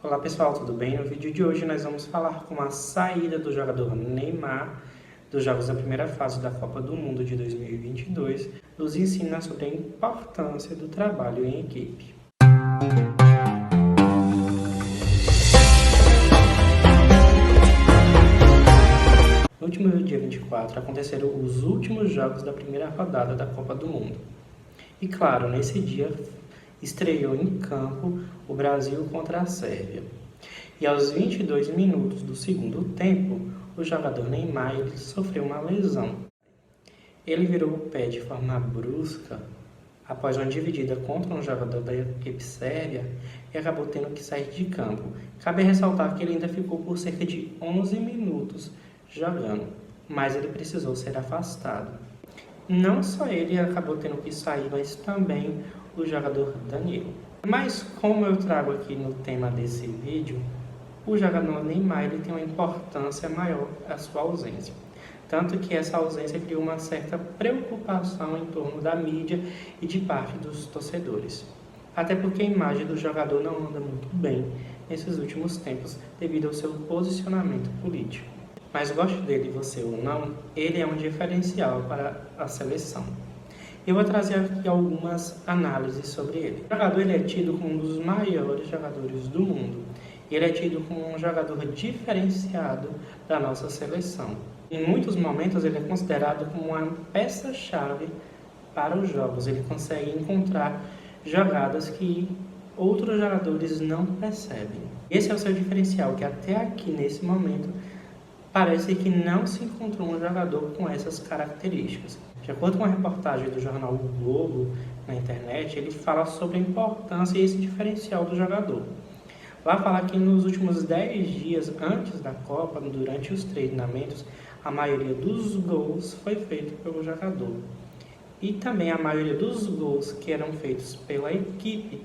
Olá pessoal, tudo bem? No vídeo de hoje nós vamos falar com a saída do jogador Neymar dos jogos da primeira fase da Copa do Mundo de 2022, nos ensina sobre a importância do trabalho em equipe. No último dia 24 aconteceram os últimos jogos da primeira rodada da Copa do Mundo. E claro, nesse dia estreou em campo o Brasil contra a Sérvia. E aos 22 minutos do segundo tempo, o jogador Neymar sofreu uma lesão. Ele virou o pé de forma brusca após uma dividida contra um jogador da equipe sérvia e acabou tendo que sair de campo. Cabe ressaltar que ele ainda ficou por cerca de 11 minutos jogando, mas ele precisou ser afastado. Não só ele acabou tendo que sair, mas também o jogador Danilo. Mas como eu trago aqui no tema desse vídeo, o jogador Neymar ele tem uma importância maior a sua ausência. Tanto que essa ausência criou uma certa preocupação em torno da mídia e de parte dos torcedores. Até porque a imagem do jogador não anda muito bem nesses últimos tempos devido ao seu posicionamento político. Mas goste dele você ou não, ele é um diferencial para a seleção. Eu vou trazer aqui algumas análises sobre ele. O jogador ele é tido como um dos maiores jogadores do mundo. Ele é tido como um jogador diferenciado da nossa seleção. Em muitos momentos ele é considerado como uma peça-chave para os jogos. Ele consegue encontrar jogadas que outros jogadores não percebem. Esse é o seu diferencial, que até aqui nesse momento parece que não se encontrou um jogador com essas características. De acordo com a reportagem do jornal O Globo na internet, ele fala sobre a importância e esse diferencial do jogador. Lá fala que nos últimos 10 dias antes da Copa, durante os treinamentos, a maioria dos gols foi feito pelo jogador. E também a maioria dos gols que eram feitos pela equipe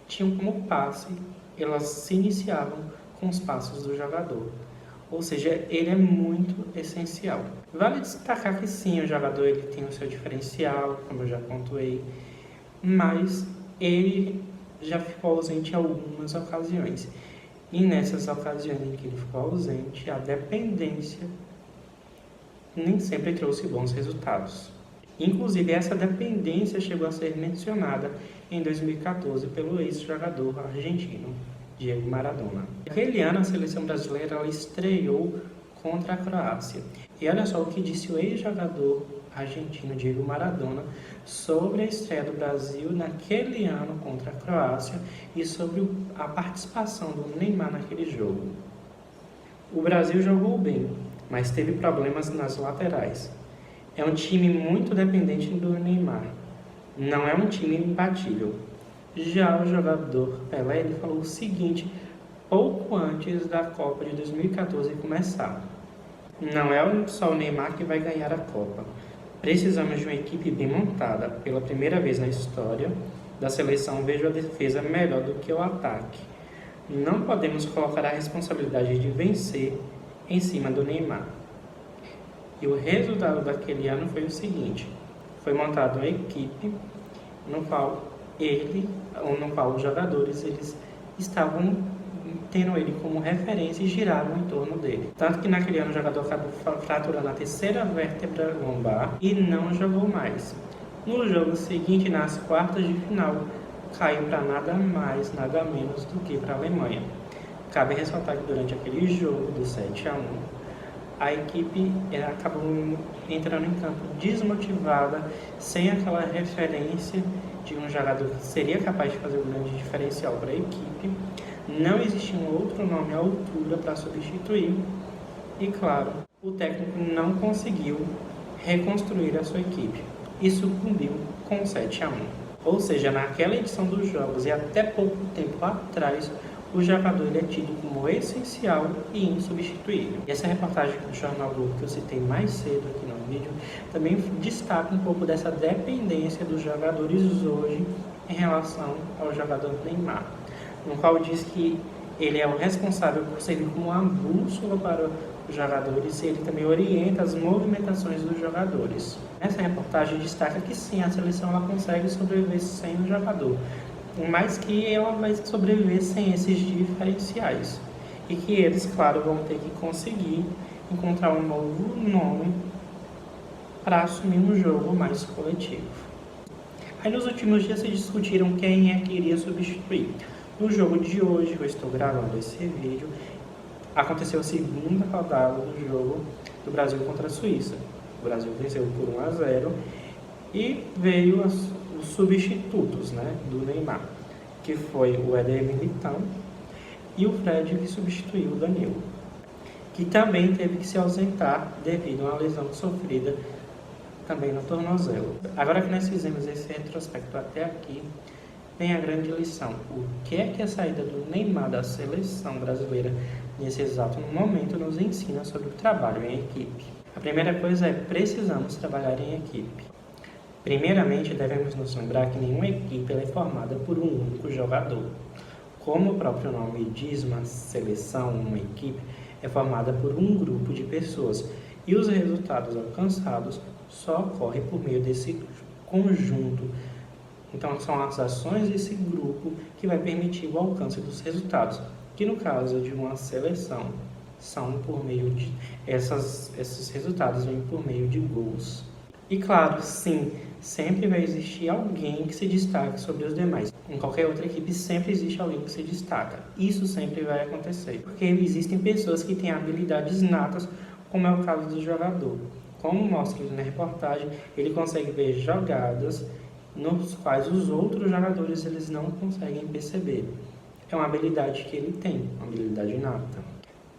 tinham como passe, elas se iniciavam com os passos do jogador. Ou seja, ele é muito essencial. Vale destacar que sim, o jogador ele tem o seu diferencial, como eu já pontuei, mas ele já ficou ausente em algumas ocasiões. E nessas ocasiões em que ele ficou ausente, a dependência nem sempre trouxe bons resultados. Inclusive, essa dependência chegou a ser mencionada em 2014 pelo ex-jogador argentino Diego Maradona. Naquele ano, a seleção brasileira ela estreou contra a Croácia. E olha só o que disse o ex-jogador argentino Diego Maradona sobre a estreia do Brasil naquele ano contra a Croácia e sobre a participação do Neymar naquele jogo. O Brasil jogou bem, mas teve problemas nas laterais. É um time muito dependente do Neymar. Não é um time imbatível. Já o jogador Pelé ele falou o seguinte pouco antes da Copa de 2014 começar: não é só o Neymar que vai ganhar a Copa. Precisamos de uma equipe bem montada. Pela primeira vez na história da seleção, vejo a defesa melhor do que o ataque. Não podemos colocar a responsabilidade de vencer em cima do Neymar. E o resultado daquele ano foi o seguinte: foi montada uma equipe no qual os jogadores eles estavam tendo ele como referência e giravam em torno dele. Tanto que naquele ano o jogador acabou fraturando a terceira vértebra lombar e não jogou mais. No jogo seguinte, nas quartas de final, caiu para nada mais, nada menos do que para a Alemanha. Cabe ressaltar que durante aquele jogo do 7-1, a equipe acabou entrando em campo desmotivada, sem aquela referência de um jogador que seria capaz de fazer um grande diferencial para a equipe. Não existia um outro nome à altura para substituir. E claro, o técnico não conseguiu reconstruir a sua equipe e sucumbiu com 7-1. Ou seja, naquela edição dos jogos e até pouco tempo atrás, o jogador ele é tido como essencial e insubstituível. E essa reportagem do Jornal Globo que eu citei mais cedo aqui no vídeo também destaca um pouco dessa dependência dos jogadores hoje em relação ao jogador Neymar, no qual diz que ele é o responsável por servir como uma bússola para os jogadores e ele também orienta as movimentações dos jogadores. Essa reportagem destaca que sim, a seleção ela consegue sobreviver sem o jogador, mas que ela vai sobreviver sem esses diferenciais. E que eles, claro, vão ter que conseguir encontrar um novo nome para assumir um jogo mais coletivo. Aí nos últimos dias se discutiram quem é que iria substituir. No jogo de hoje, que eu estou gravando esse vídeo, aconteceu a segunda rodada do jogo do Brasil contra a Suíça. O Brasil venceu por 1-0 e veio os substitutos, né, do Neymar, que foi o Éder Militão e o Fred, que substituiu o Danilo, que também teve que se ausentar devido a uma lesão sofrida também no tornozelo. Agora que nós fizemos esse retrospecto até aqui, vem a grande lição. O que é que a saída do Neymar da seleção brasileira nesse exato momento nos ensina sobre o trabalho em equipe? A primeira coisa é: precisamos trabalhar em equipe. Primeiramente, devemos nos lembrar que nenhuma equipe é formada por um único jogador. Como o próprio nome diz, uma seleção, uma equipe, é formada por um grupo de pessoas e os resultados alcançados só ocorrem por meio desse conjunto. Então, são as ações desse grupo que vai permitir o alcance dos resultados, que no caso de uma seleção, são por meio de esses resultados vêm por meio de gols. E claro, sim, sempre vai existir alguém que se destaque sobre os demais. Em qualquer outra equipe sempre existe alguém que se destaca. Isso sempre vai acontecer, porque existem pessoas que têm habilidades natas, como é o caso do jogador. Como mostra na reportagem, ele consegue ver jogadas nos quais os outros jogadores eles não conseguem perceber. É uma habilidade que ele tem, uma habilidade inata.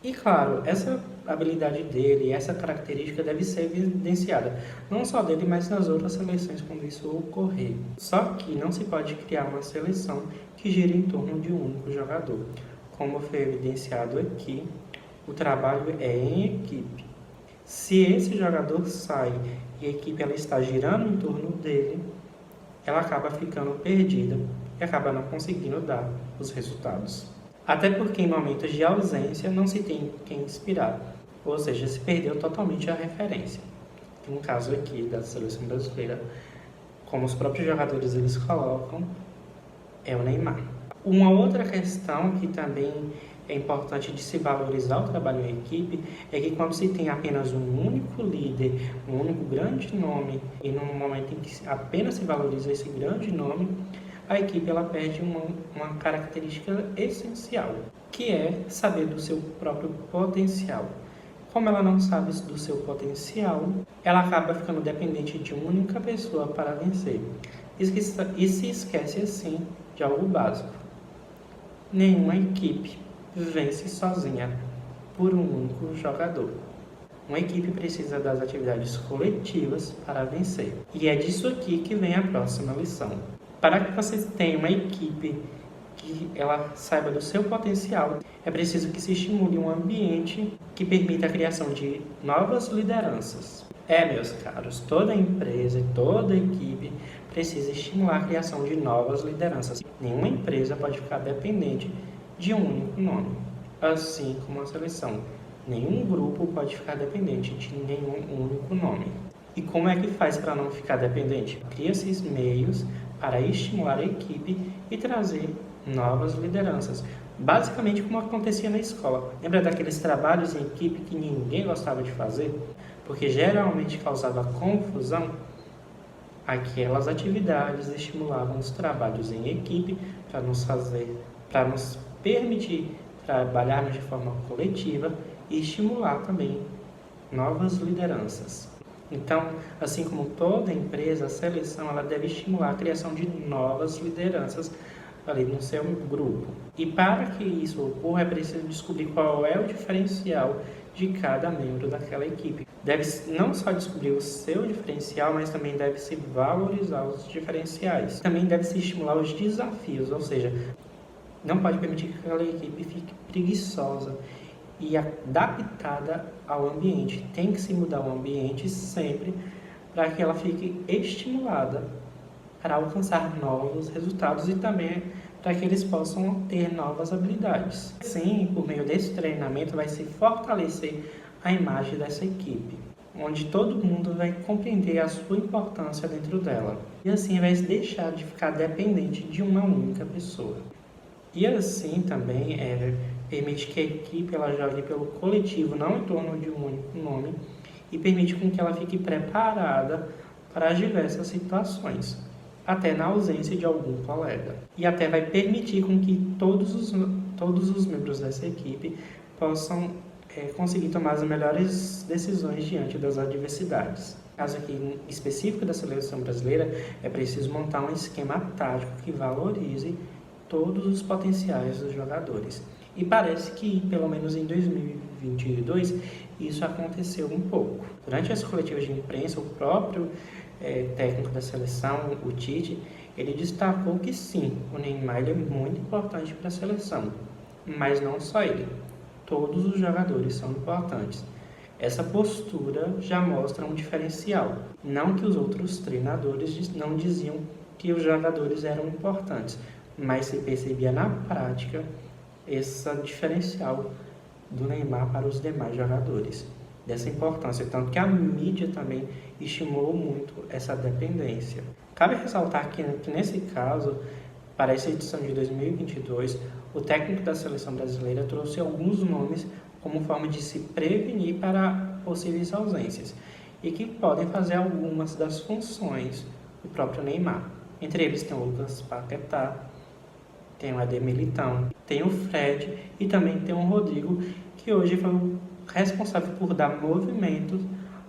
E claro, essa habilidade dele, essa característica deve ser evidenciada, não só dele, mas nas outras seleções quando isso ocorrer. Só que não se pode criar uma seleção que gira em torno de um único jogador. Como foi evidenciado aqui, o trabalho é em equipe. Se esse jogador sai e a equipe ela está girando em torno dele, ela acaba ficando perdida e acaba não conseguindo dar os resultados. Até porque em momentos de ausência não se tem quem inspirar, ou seja, se perdeu totalmente a referência. No caso aqui da seleção brasileira, como os próprios jogadores eles colocam, é o Neymar. Uma outra questão que também é importante de se valorizar o trabalho em equipe é que quando se tem apenas um único líder, um único grande nome, e no momento em que apenas se valoriza esse grande nome, a equipe ela perde uma característica essencial, que é saber do seu próprio potencial. Como ela não sabe do seu potencial, ela acaba ficando dependente de uma única pessoa para vencer. E se esquece, assim, de algo básico. Nenhuma equipe vence sozinha por um único jogador. Uma equipe precisa das atividades coletivas para vencer. E é disso aqui que vem a próxima lição. Para que você tenha uma equipe que ela saiba do seu potencial, é preciso que se estimule um ambiente que permita a criação de novas lideranças. Meus caros, toda empresa e toda equipe precisa estimular a criação de novas lideranças. Nenhuma empresa pode ficar dependente de um único nome, assim como a seleção. Nenhum grupo pode ficar dependente de nenhum único nome. E como é que faz para não ficar dependente? Cria-se meios para estimular a equipe e trazer novas lideranças. Basicamente como acontecia na escola. Lembra daqueles trabalhos em equipe que ninguém gostava de fazer? Porque geralmente causava confusão? Aquelas atividades estimulavam os trabalhos em equipe para nos permitir trabalharmos de forma coletiva e estimular também novas lideranças. Então, assim como toda empresa, a seleção ela deve estimular a criação de novas lideranças ali no seu grupo. E para que isso ocorra, é preciso descobrir qual é o diferencial de cada membro daquela equipe. Deve não só descobrir o seu diferencial, mas também deve-se valorizar os diferenciais. Também deve-se estimular os desafios, ou seja, não pode permitir que aquela equipe fique preguiçosa e adaptada ao ambiente. Tem que se mudar o ambiente sempre para que ela fique estimulada para alcançar novos resultados e também para que eles possam ter novas habilidades. Assim, por meio desse treinamento, vai se fortalecer a imagem dessa equipe. onde todo mundo vai compreender a sua importância dentro dela. E assim vai deixar de ficar dependente de uma única pessoa. E assim também permite que a equipe ela jogue pelo coletivo, não em torno de um único nome, e permite com que ela fique preparada para as diversas situações, até na ausência de algum colega. E até vai permitir com que todos os membros dessa equipe possam conseguir tomar as melhores decisões diante das adversidades. No caso aqui específico da seleção brasileira, é preciso montar um esquema tático que valorize todos os potenciais dos jogadores. E parece que, pelo menos em 2022, isso aconteceu um pouco. Durante as coletivas de imprensa, o próprio técnico da seleção, o Tite, ele destacou que sim, o Neymar é muito importante para a seleção, mas não só ele. Todos os jogadores são importantes. Essa postura já mostra um diferencial. Não que os outros treinadores não diziam que os jogadores eram importantes, mas se percebia na prática esse diferencial do Neymar para os demais jogadores, dessa importância, tanto que a mídia também estimulou muito essa dependência. Cabe ressaltar que nesse caso, para essa edição de 2022, o técnico da seleção brasileira trouxe alguns nomes como forma de se prevenir para possíveis ausências e que podem fazer algumas das funções do próprio Neymar. Entre eles tem o Lucas Paquetá, tem o Éder Militão, tem o Fred e também tem o Rodrigo, que hoje foi o responsável por dar movimento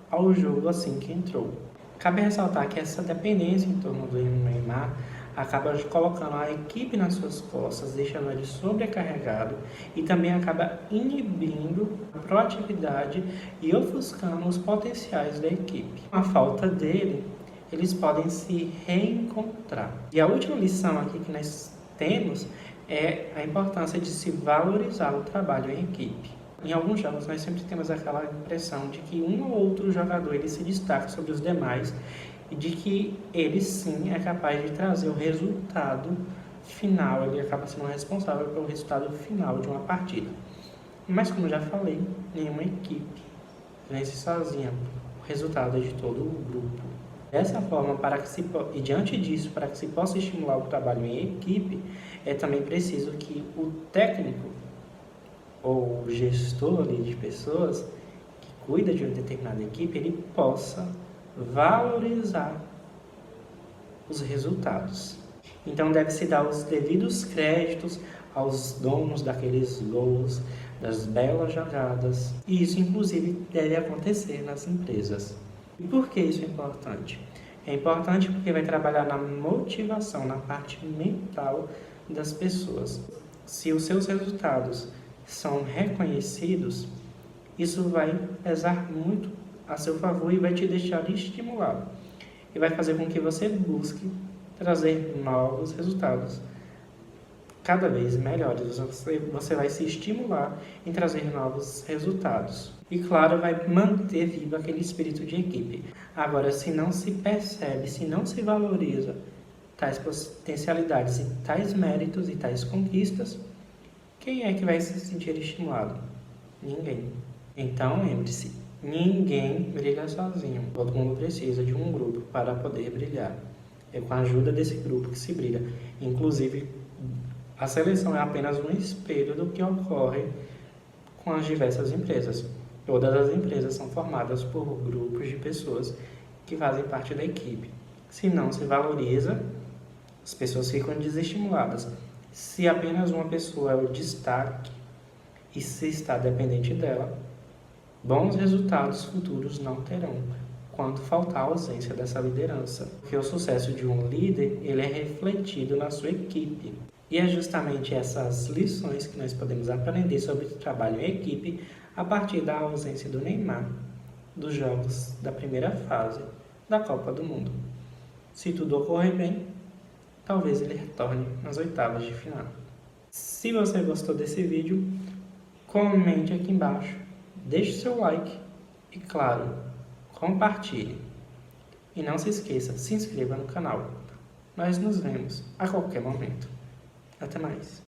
ao jogo assim que entrou. Cabe ressaltar que essa dependência em torno do Neymar acaba colocando a equipe nas suas costas, deixando ele sobrecarregado e também acaba inibindo a proatividade e ofuscando os potenciais da equipe. Com a falta dele, eles podem se reencontrar. E a última lição aqui que nós temos é a importância de se valorizar o trabalho em equipe. Em alguns jogos nós sempre temos aquela impressão de que um ou outro jogador ele se destaca sobre os demais e de que ele sim é capaz de trazer o resultado final, ele acaba sendo responsável pelo resultado final de uma partida. Mas como já falei, nenhuma equipe vence sozinha, o resultado é de todo o grupo. Dessa forma, e diante disso, para que se possa estimular o trabalho em equipe, é também preciso que o técnico ou gestor ali de pessoas que cuida de uma determinada equipe, ele possa valorizar os resultados. Então deve-se dar os devidos créditos aos donos daqueles gols, das belas jogadas, e isso inclusive deve acontecer nas empresas. E por que isso é importante? É importante porque vai trabalhar na motivação, na parte mental das pessoas. Se os seus resultados são reconhecidos, isso vai pesar muito a seu favor e vai te deixar estimulado. E vai fazer com que você busque trazer novos resultados cada vez melhores. Você vai se estimular em trazer novos resultados. E claro, vai manter vivo aquele espírito de equipe. Agora, se não se percebe, se não se valoriza tais potencialidades e tais méritos e tais conquistas, quem é que vai se sentir estimulado? Ninguém. Então, lembre-se, ninguém brilha sozinho. Todo mundo precisa de um grupo para poder brilhar. É com a ajuda desse grupo que se brilha. Inclusive, a seleção é apenas um espelho do que ocorre com as diversas empresas. Todas as empresas são formadas por grupos de pessoas que fazem parte da equipe. Se não se valoriza, as pessoas ficam desestimuladas. Se apenas uma pessoa é o destaque e se está dependente dela, bons resultados futuros não terão, quando faltar a ausência dessa liderança. Porque o sucesso de um líder, ele é refletido na sua equipe. E é justamente essas lições que nós podemos aprender sobre o trabalho em equipe a partir da ausência do Neymar dos jogos da primeira fase da Copa do Mundo. Se tudo ocorrer bem, talvez ele retorne nas oitavas de final. Se você gostou desse vídeo, comente aqui embaixo, deixe seu like e, claro, compartilhe. E não se esqueça, se inscreva no canal. Nós nos vemos a qualquer momento. Até mais.